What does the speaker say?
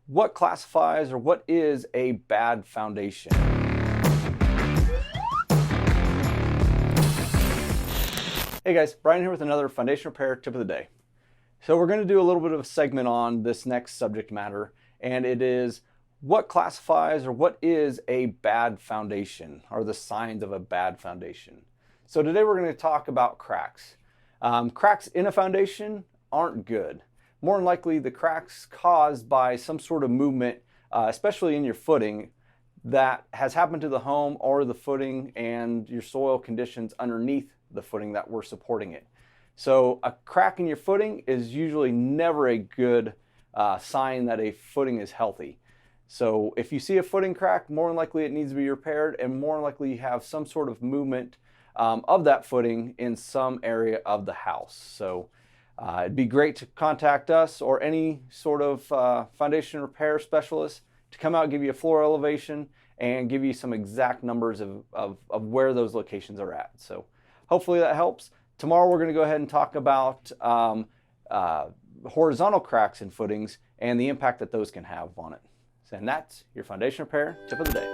What classifies or what is a bad foundation? Hey guys, Brian here with another foundation repair tip of the day. So we're going to do a little bit of a segment on this next subject matter, and it is what classifies or what is a bad foundation, or the signs of a bad foundation. So today we're going to talk about cracks. Cracks in a foundation aren't good. More than likely the cracks caused by some sort of movement, especially in your footing, that has happened to the home or the footing and your soil conditions underneath the footing that we're supporting it. So a crack in your footing is usually never a good sign that a footing is healthy. So if you see a footing crack, more than likely it needs to be repaired, and more than likely you have some sort of movement of that footing in some area of the house. So it'd be great to contact us or any sort of foundation repair specialist to come out and give you a floor elevation and give you some exact numbers of where those locations are at. So hopefully that helps. Tomorrow we're going to go ahead and talk about horizontal cracks in footings and the impact that those can have on it. And that's your foundation repair tip of the day.